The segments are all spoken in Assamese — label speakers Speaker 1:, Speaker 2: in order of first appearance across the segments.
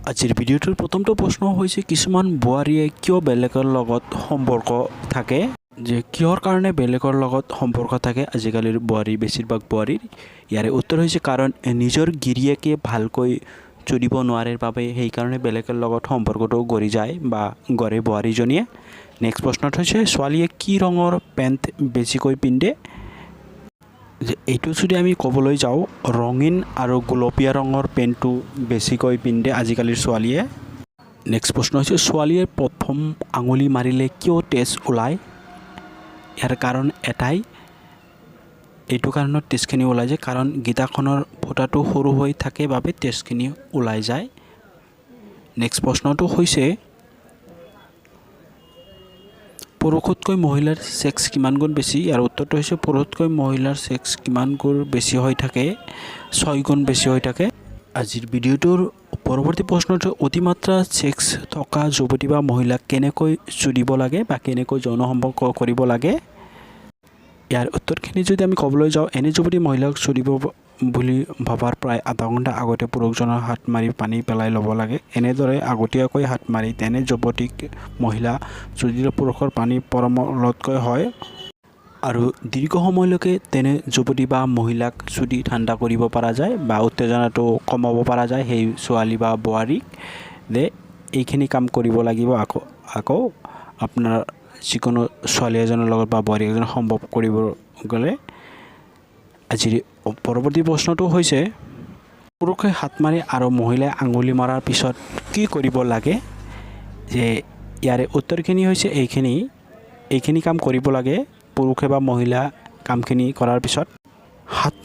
Speaker 1: আজিৰ ভিডিঅ'টোৰ প্ৰথমটো প্ৰশ্ন হৈছে কিছুমান বোৱাৰীয়ে কিয় বেলেগৰ লগত সম্পৰ্ক থাকে যে কিহৰ কাৰণে বেলেগৰ লগত সম্পৰ্ক থাকে আজিকালিৰ বোৱাৰী বেছিভাগ বোৱাৰীৰ ইয়াৰে উত্তৰ হৈছে কাৰণ নিজৰ গিৰিয়েকে ভালকৈ চলিব নোৱাৰে বাবে সেইকাৰণে বেলেগৰ লগত সম্পৰ্কটো গঢ়ি যায় বা গঢ়ে বোৱাৰীজনীয়ে। নেক্সট প্ৰশ্নটো হৈছে ছোৱালীয়ে কি ৰঙৰ পেণ্ট বেছিকৈ পিন্ধে যে এইটো যদি আমি ক'বলৈ যাওঁ ৰঙীন আৰু গোলপীয়া ৰঙৰ পেণ্টটো বেছিকৈ পিন্ধে আজিকালিৰ ছোৱালীয়ে। নেক্সট প্ৰশ্ন হৈছে ছোৱালীয়ে প্ৰথম আঙুলি মাৰিলে কিয় তেজ ওলায় ইয়াৰ কাৰণ এটাই এইটো কাৰণত তেজখিনি ওলাই যায় কাৰণ গীতাখনৰ ফুটাটো সৰু হৈ থাকে বাবে তেজখিনি ওলাই যায়। নেক্সট প্ৰশ্নটো হৈছে পুৰুষতকৈ মহিলাৰ ছেক্স কিমান গুণ বেছি ইয়াৰ উত্তৰটো হৈছে পুৰুষতকৈ মহিলাৰ ছেক্স কিমান গুণ বেছি হৈ থাকে 6 গুণ বেছি হৈ থাকে। আজিৰ ভিডিঅ'টোৰ পৰৱৰ্তী প্ৰশ্নটো অতিমাত্ৰা ছেক্স থকা যুৱতী বা মহিলাক কেনেকৈ চুদিব লাগে বা কেনেকৈ যৌন সম্পৰ্ক কৰিব লাগে ইয়াৰ উত্তৰখিনি যদি আমি ক'বলৈ যাওঁ এনে যুৱতী মহিলাক চুদিব বুলি ভবাৰ প্ৰায় আধা ঘণ্টা আগতে পুৰুষজনৰ হাত মাৰি পানী পেলাই ল'ব লাগে। এনেদৰে আগতীয়াকৈ হাত মাৰি তেনে যুৱতীক মহিলা চুদিলে পুৰুষৰ পানী পৰমলতকৈ হয় আৰু দীৰ্ঘ সময়লৈকে তেনে যুৱতী বা মহিলাক চুদি ঠাণ্ডা কৰিব পৰা যায় বা উত্তেজনাটো কমাব পৰা যায় সেই ছোৱালী বা বোৱাৰীক যে এইখিনি কাম কৰিব লাগিব। আকৌ আপোনাৰ যিকোনো ছোৱালী এজনৰ লগত বা বোৱাৰী এজনৰ সম্ভৱ কৰিব গ'লে। আজিৰ পৰৱৰ্তী প্ৰশ্নটো হৈছে পুৰুষে হাত মাৰি আৰু মহিলাই আঙুলি মৰাৰ পিছত কি কৰিব লাগে যে ইয়াৰে উত্তৰখিনি হৈছে এইখিনি কাম কৰিব লাগে পুৰুষে বা মহিলা কামখিনি কৰাৰ পিছত হাত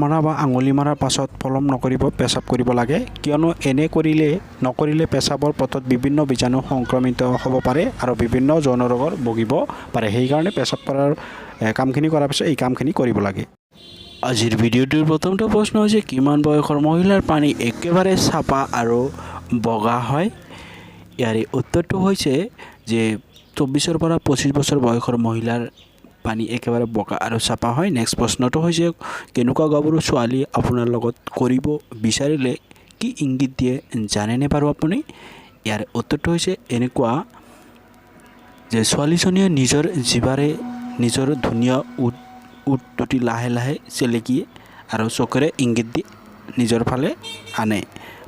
Speaker 1: মৰা বা আঙুলি মৰাৰ পাছত পলম নকৰিব পেচাব কৰিব লাগে কিয়নো এনে নকৰিলে পেচাবৰ পথত বিভিন্ন বীজাণু সংক্ৰমিত হ'ব পাৰে আৰু বিভিন্ন যৌন ৰোগৰ ভুগিব পাৰে সেইকাৰণে পেচাব কৰাৰ কামখিনি কৰাৰ পিছত এই কামখিনি কৰিব লাগে। আজিৰ ভিডিঅ'টোৰ প্ৰথমটো প্ৰশ্ন হৈছে কিমান বয়সৰ মহিলাৰ পানী একেবাৰে চাফা আৰু বগা হয় ইয়াৰে উত্তৰটো হৈছে যে 24 পৰা 25 বছৰ বয়সৰ মহিলাৰ পানী একেবাৰে বগা আৰু চাফা হয়। নেক্সট প্ৰশ্নটো হৈছে কেনেকুৱা গাভৰু ছোৱালী আপোনাৰ লগত কৰিব বিচাৰিলে কি ইংগিত দিয়ে জানেনে বাৰু আপুনি ইয়াৰ উত্তৰটো হৈছে এনেকুৱা যে ছোৱালীজনীয়ে নিজৰ জিভাৰে নিজৰ ধুনীয়া উটটি লাহে লাহে চেলেকি আৰু চকুৰে ইংগিত দি নিজৰ ফালে আনে।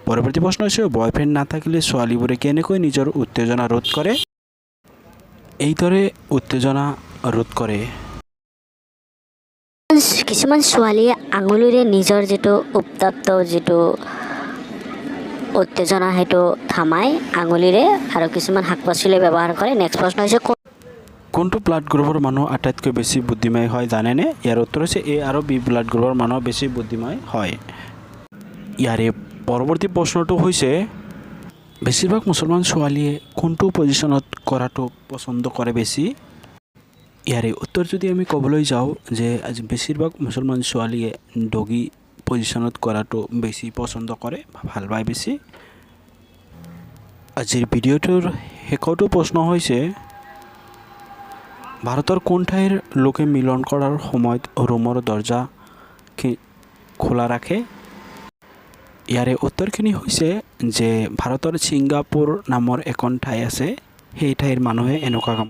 Speaker 1: পৰৱৰ্তী প্ৰশ্ন হৈছে বয়ফ্ৰেণ্ড নাথাকিলে ছোৱালীবোৰে কেনেকৈ নিজৰ উত্তেজনা ৰোধ কৰে এইদৰে উত্তেজনা ৰোধ কৰে
Speaker 2: কিছুমান ছোৱালীয়ে আঙুলিৰে নিজৰ যিটো উত্তপ্ত যিটো উত্তেজনা সেইটো থামাই আঙুলিৰে আৰু কিছুমান শাক পাচলি ব্যৱহাৰ কৰে। নেক্সট প্ৰশ্ন হৈছে
Speaker 1: কোনটো ব্লাড গ্ৰুপৰ মানুহ আটাইতকৈ বেছি বুদ্ধিময় হয় জানেনে ইয়াৰ উত্তৰ হৈছে এ আৰু বি ব্লাড গ্ৰুপৰ মানুহ বেছি বুদ্ধিময় হয়। ইয়াৰে পৰৱৰ্তী প্ৰশ্নটো হৈছে বেছিভাগ মুছলমান ছোৱালীয়ে কোনটো পজিশ্যনত কৰাটো পচন্দ কৰে বেছি ইয়াৰে উত্তৰ যদি আমি ক'বলৈ যাওঁ যে আজি বেছিভাগ মুছলমান ছোৱালীয়ে ডগী পজিশ্যনত কৰাটো বেছি পচন্দ কৰে ভাল পায় বেছি। আজিৰ ভিডিঅ'টোৰ শেষৰটো প্ৰশ্ন হৈছে ভাৰতৰ কোন ঠাইৰ লোকে মিলন কৰাৰ সময়ত ৰুমৰ দৰ্জা খোলা ৰাখে ইয়াৰে উত্তৰখিনি হৈছে যে ভাৰতৰ ছিংগাপুৰ নামৰ এখন ঠাই আছে সেই ঠাইৰ মানুহে এনেকুৱা কাম